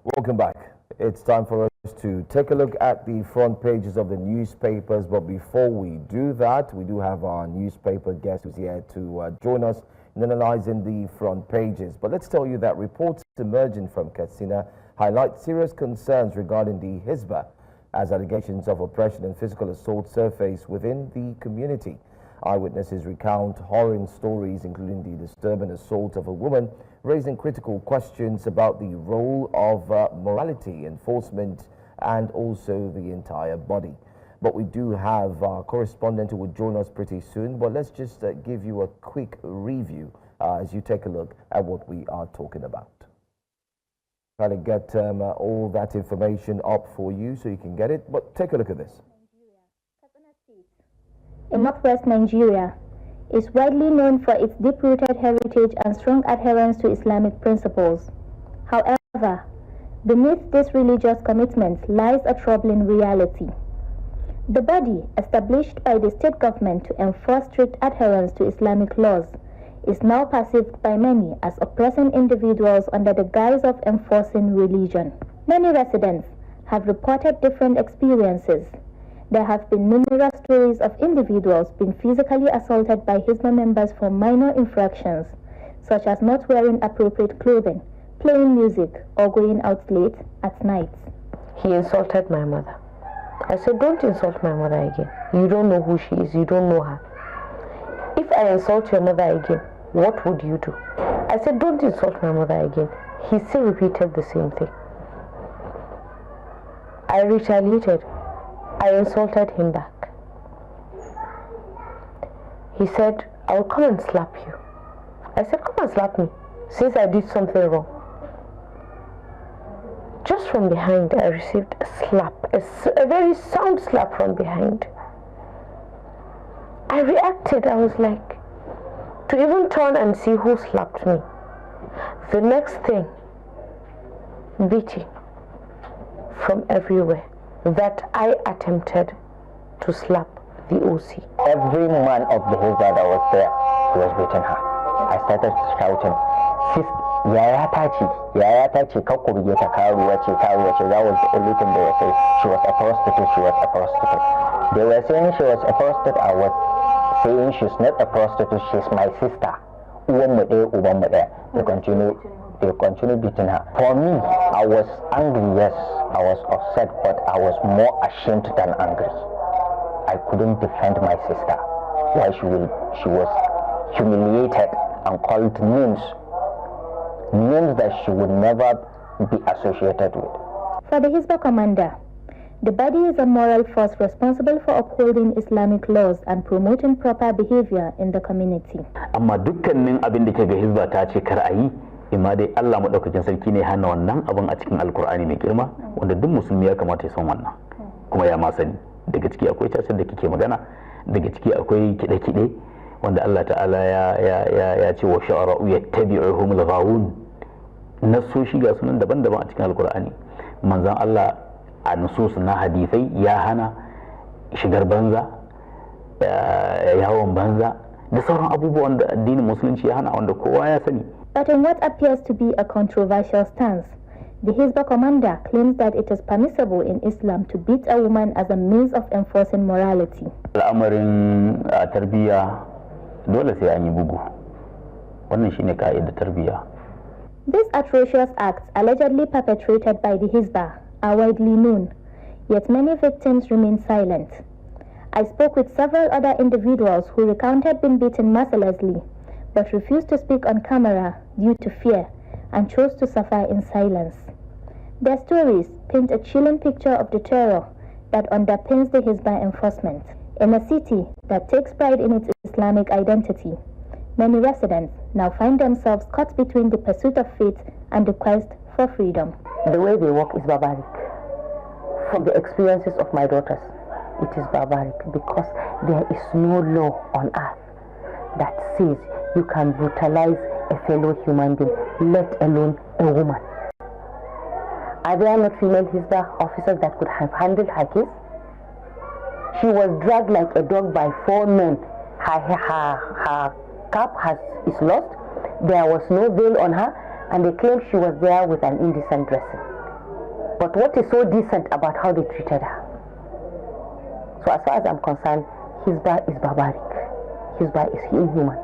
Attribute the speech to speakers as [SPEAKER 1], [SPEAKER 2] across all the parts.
[SPEAKER 1] Welcome back. It's time for us to take a look at the front pages of the newspapers. But before we do that, we do have our newspaper guest who's here to join us in analyzing the front pages. But let's tell you that reports emerging from Katsina highlight serious concerns regarding the Hisba as allegations of oppression and physical assault surface within the community. Eyewitnesses recount horrid stories, including the disturbing assault of a woman, raising critical questions about the role of morality enforcement and also the entire body. But we do have our correspondent who will join us pretty soon. But let's just give you a quick review as you take a look at what we are talking about. Try to get all that information up for you so you can get it. But take a look at this.
[SPEAKER 2] In northwest Nigeria, is widely known for its deep-rooted heritage and strong adherence to Islamic principles. However, beneath this religious commitment lies a troubling reality. The body, established by the state government to enforce strict adherence to Islamic laws, is now perceived by many as oppressing individuals under the guise of enforcing religion. Many residents have reported different experiences. There have been numerous stories of individuals being physically assaulted by Hisba members for minor infractions, such as not wearing appropriate clothing, playing music, or going out late at night.
[SPEAKER 3] He insulted my mother. I said, don't insult my mother again. You don't know who she is, you don't know her. If I insult your mother again, what would you do? I said, don't insult my mother again. He still repeated the same thing. I retaliated. I insulted him back. He said, I will come and slap you. I said, come and slap me, since I did something wrong. Just from behind, I received a slap, a very sound slap from behind. I reacted. I was like, to even turn and see who slapped me. The next thing, beating from everywhere, that I attempted to slap the OC.
[SPEAKER 4] Every man of the Hisba that was there, he was beating her. I started shouting, "Sis, yaya tachi, kakurye ta karuwa ce." That was the only thing they were saying. She was a prostitute, she was a prostitute. They were saying she was a prostitute. I was saying she's not a prostitute, she's my sister. They continue beating her. For me, I was angry, yes, I was upset, but I was more ashamed than angry. I couldn't defend my sister. Why she was humiliated and called names that she would never be associated with.
[SPEAKER 2] For the Hisba commander, the body is a moral force responsible for upholding Islamic laws and promoting proper behavior in the community.
[SPEAKER 5] Amma dukkanin abin da ke ga Hisba ta ce kar a yi, imma dai Allah madaukakin sarki ne hana wannan abin a cikin Alkur'ani mai girma, wanda duk musulmi ya kamata ya san wannan. Kuma ya ma sani. Daga ciki akwai tasar da kike magana, daga ciki akwai kide-kide wanda Allah ta'ala ya ce wa sha'ara'u yattabi'uhum al-ghawun. Nasoshi ga sunan daban-daban a cikin Alkur'ani. Manzon Allah a nusus na hadisai ya hana shigar banza, yawon banza da sauran abubuwan da addinin musulunci ya hana wanda kowa ya sani.
[SPEAKER 2] But in what appears to be a controversial stance, the Hisba commander claims that it is permissible in Islam to beat a woman as a means of enforcing morality.
[SPEAKER 5] Al'amarin tarbiyya dole sai an yi bugu. Wannan shine ka'idar tarbiyya.
[SPEAKER 2] These atrocious acts allegedly perpetrated by the Hisba are widely known, yet many victims remain silent. I spoke with several other individuals who recounted being beaten mercilessly, but refused to speak on camera due to fear and chose to suffer in silence. Their stories paint a chilling picture of the terror that underpins the Hisba enforcement. In a city that takes pride in its Islamic identity, many residents now find themselves caught between the pursuit of faith and the quest for freedom.
[SPEAKER 3] The way they work is barbaric. From the experiences of my daughters, it is barbaric because there is no law on earth that says you can brutalize a fellow human being, let alone a woman. Are there not female Hisba officers that could have handled her case? She was dragged like a dog by 4 men. Her cap is lost. There was no veil on her, and they claimed she was there with an indecent dressing. But what is so decent about how they treated her? So as far as I'm concerned, Hisba is barbaric. Hisba is inhuman.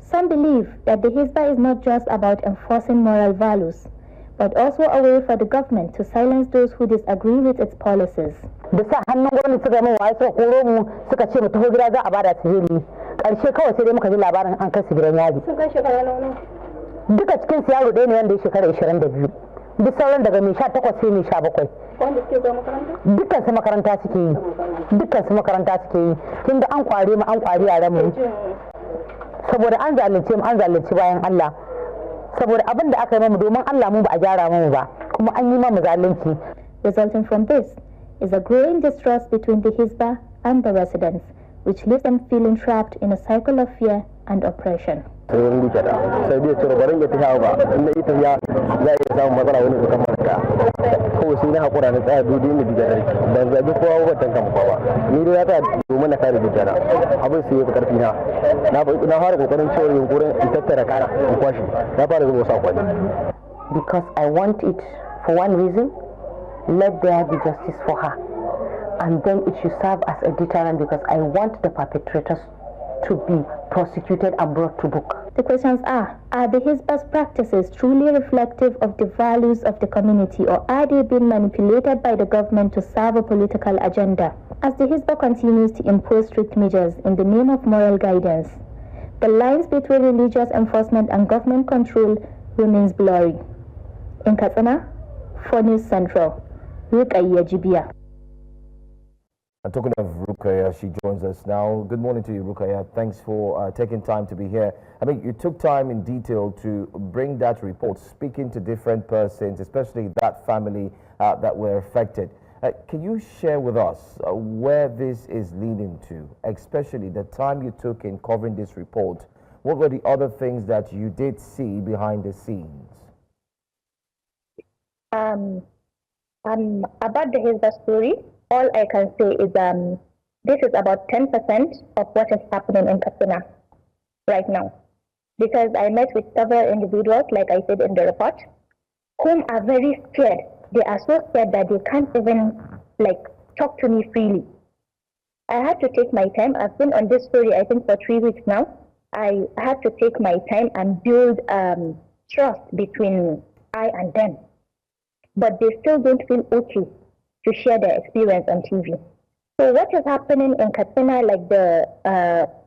[SPEAKER 2] Some believe that the Hisba is not just about enforcing moral values, but also a way for the government to silence those who disagree with its policies.
[SPEAKER 3] Da sa hannun gwamnati suka min waye suka koro mu suka ce mu taho gida za a bada sirri. Karshe kawai sai dai muka ji labarin an kai su gidan yari. Sun kai shekara nawa? Duka cikin su yaro ɗaya ne wanda ya shekara 22. Duk sauran daga mai 18 sai mai 17. Wanda suke zuwa makaranta? Dukkan su makaranta suke yi. Dukkan su makaranta suke yi. Tunda an kware mu an kware yaran mu. Saboda an zalunce mu an zalunci bayan Allah. Saboda abin da aka yi mamu domin Allah mu ba a gyara mu ba. Kuma an yi mamu zalunci.
[SPEAKER 2] Resulting from this is a growing distrust between the Hisba and the residents, which leaves them feeling trapped in a cycle of fear and oppression.
[SPEAKER 4] sai wani duka da sai dai ciro barin ya tafiya ba in na ita ya za iya samun matsala wani ko kamar ka ko sai na hakura na tsaya dole ne diga da ban zabi kowa ba tan kan kowa ni dai ya tsaya domin na kare diga abin sai ya fi karfi na fara kokarin cewa yunkurin in tattara kana in kwashi na fara zuwa sa kwani
[SPEAKER 3] because I want it for one reason, let there be justice for her, and then it should serve as a deterrent because I want the perpetrators to be prosecuted and brought to book.
[SPEAKER 2] The questions are the Hisba's practices truly reflective of the values of the community, or are they being manipulated by the government to serve a political agenda? As the Hisba continues to impose strict measures in the name of moral guidance, the lines between religious enforcement and government control remains blurry. In Katsina, for News Central, Rukayyat, Jibia.
[SPEAKER 1] And talking of Rukayyat, she joins us now. Good morning to you, Rukayyat. Thanks for taking time to be here. I mean, you took time in detail to bring that report, speaking to different persons, especially that family that were affected. Can you share with us where this is leading to, especially the time you took in covering this report? What were the other things that you did see behind the scenes?
[SPEAKER 2] About the Hisba story, all I can say is this is about 10% of what is happening in Katsina right now. Because I met with several individuals, like I said in the report, whom are very scared. They are so scared that they can't even talk to me freely. I had to take my time. I've been on this story, I think, for 3 weeks now. I had to take my time and build trust between I and them. But they still don't feel okay to share their experience on TV. So what is happening in Katsina, like the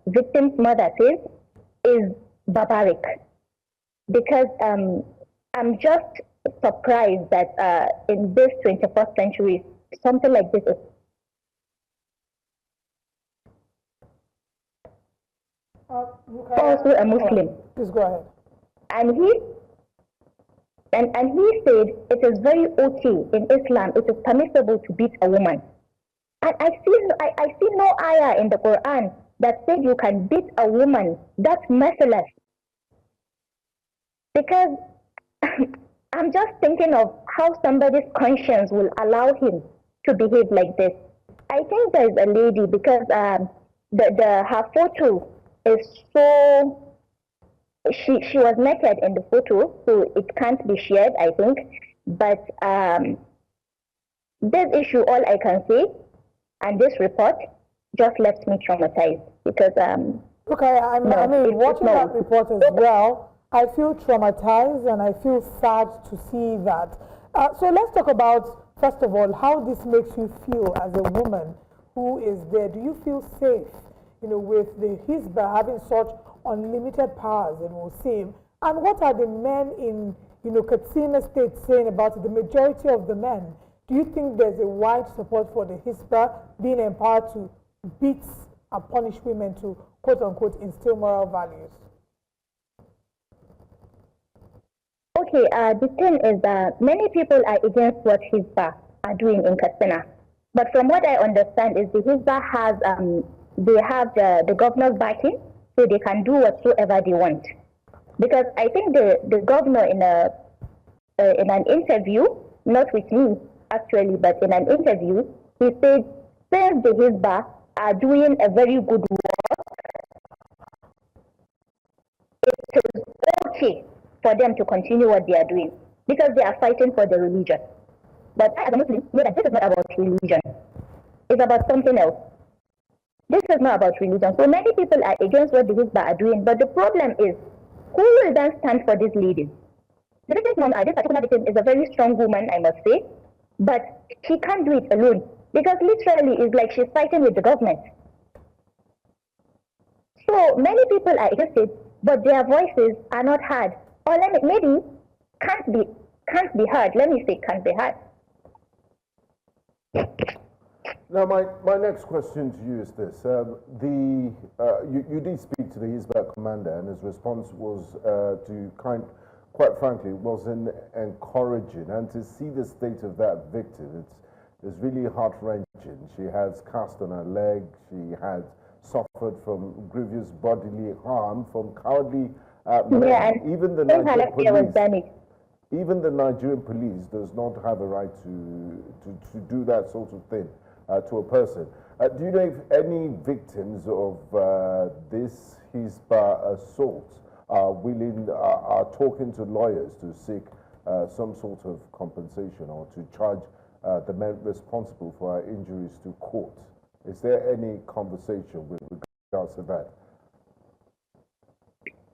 [SPEAKER 2] victim's mother says, is barbaric. Because I'm just surprised that in this 21st century, something like this is also a Muslim.
[SPEAKER 6] Please go ahead.
[SPEAKER 2] And he said it is very okay in Islam, it is permissible to beat a woman. And I see no ayah in the Quran that said you can beat a woman. That's merciless. Because I'm just thinking of how somebody's conscience will allow him to behave like this. I think there's a lady, because her photo is so... She was naked in the photo, so it can't be shared, I think. But this issue, all I can say, and this report just left me traumatized because...
[SPEAKER 6] Okay, I mean, watching that report as well, I feel traumatized and I feel sad to see that. So let's talk about, first of all, how this makes you feel as a woman who is there. Do you feel safe, with the Hisba having such unlimited powers, it will seem? And what are the men in, Katsina State saying about it, the majority of the men? Do you think there's a wide support for the Hisba being empowered to beat and punish women to, quote-unquote, instill moral values?
[SPEAKER 2] Okay, the thing is that many people are against what Hisba are doing in Katsina. But from what I understand is the Hisba has, they have the governor's backing, so they can do whatsoever they want. Because I think the governor in an interview, not with me actually, but in an interview, he said, since the Hisba are doing a very good work, it is okay for them to continue what they are doing because they are fighting for the religion. But I, as a Muslim, know that this is not about religion. It's about something else. This is not about religion. So many people are against what the Hisba are doing, but the problem is, who will then stand for these ladies? The victim's mom, this particular victim, is a very strong woman, I must say, but she can't do it alone, because literally it's like she's fighting with the government. So many people are against it, but their voices are not heard, or maybe can't be heard. Let me say can't be heard.
[SPEAKER 7] Now, my next question to you is this. You did speak to the Hisba commander, and his response was quite frankly, wasn't encouraging. And to see the state of that victim, it's really heart-wrenching. She has cast on her leg. She has suffered from grievous bodily harm from cowardly men. Even the Nigerian police does not have a right to do that sort of thing to a person. Do you know if any victims of this Hisba assault are talking to lawyers to seek some sort of compensation or to charge the men responsible for our injuries to court? Is there any conversation with regards to that?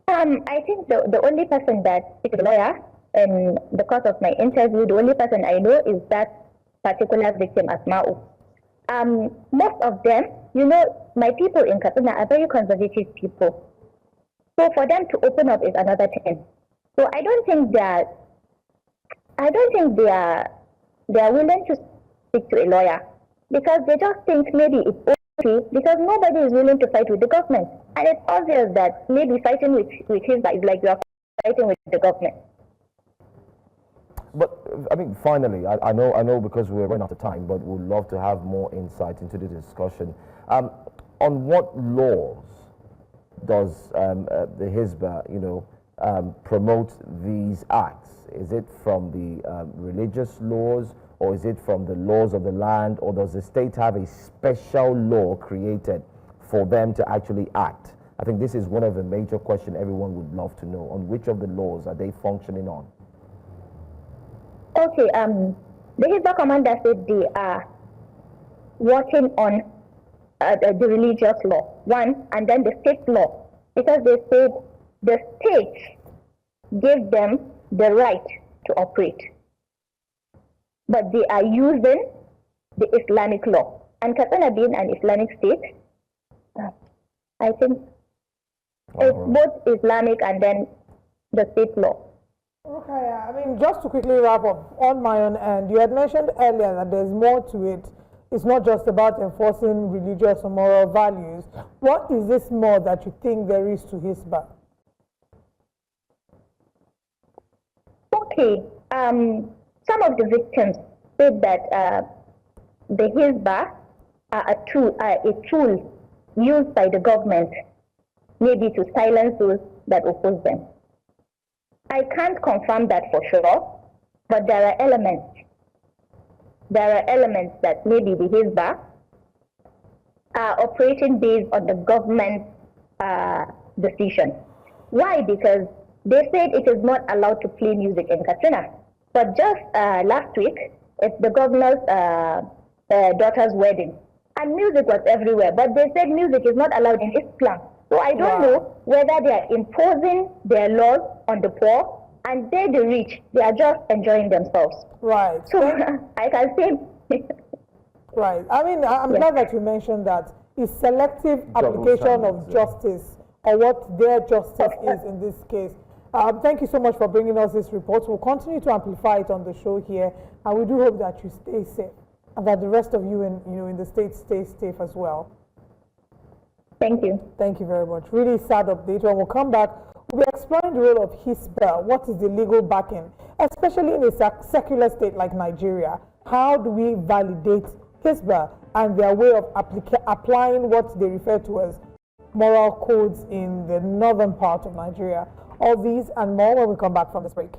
[SPEAKER 2] I think the only person that is a lawyer in the course of my interview, the only person I know is that particular victim, Asma'u. Most of them, my people in Katsina are very conservative people. So for them to open up is another thing. So I don't think they are willing to speak to a lawyer, because they just think maybe it's okay, because nobody is willing to fight with the government. And it's obvious that maybe fighting with Hisba is like you are fighting with the government.
[SPEAKER 1] But I mean, finally, I know because we're running out of time, but we'd love to have more insight into the discussion. On what laws does the Hisba, promote these acts? Is it from the religious laws, or is it from the laws of the land, or does the state have a special law created for them to actually act? I think this is one of the major questions everyone would love to know. On which of the laws are they functioning on?
[SPEAKER 2] Okay, the Hisba commander said they are working on the religious law, one, and then the state law, because they said the state gave them the right to operate, but they are using the Islamic law. And Katsina being an Islamic state, I think it's both Islamic and then the state law.
[SPEAKER 6] Okay, I mean, just to quickly wrap up on my own end, you had mentioned earlier that there's more to it. It's not just about enforcing religious or moral values. What is this more that you think there is to Hisba?
[SPEAKER 2] Okay, some of the victims said that the Hisba are a tool used by the government, maybe to silence those that oppose them. I can't confirm that for sure, but there are elements. There are elements that maybe the Hisba are operating based on the government's decision. Why? Because they said it is not allowed to play music in Katsina. But just last week, it's the governor's daughter's wedding. And music was everywhere. But they said music is not allowed in Islam. So I don't know whether they are imposing their laws on the poor, and they, the rich, they are just enjoying themselves.
[SPEAKER 6] Right.
[SPEAKER 2] So I can say...
[SPEAKER 6] Right. I mean, I'm glad that you mentioned that. It's selective application of justice, or what their justice is in this case. Thank you so much for bringing us this report. We'll continue to amplify it on the show here, and we do hope that you stay safe, and that the rest of you in the state stay safe as well.
[SPEAKER 2] Thank you.
[SPEAKER 6] Thank you very much. Really sad update. When we'll come back, we'll be exploring the role of Hisba. What is the legal backing, especially in a secular state like Nigeria? How do we validate Hisba and their way of applying what they refer to as moral codes in the northern part of Nigeria? All these and more when we come back from this break.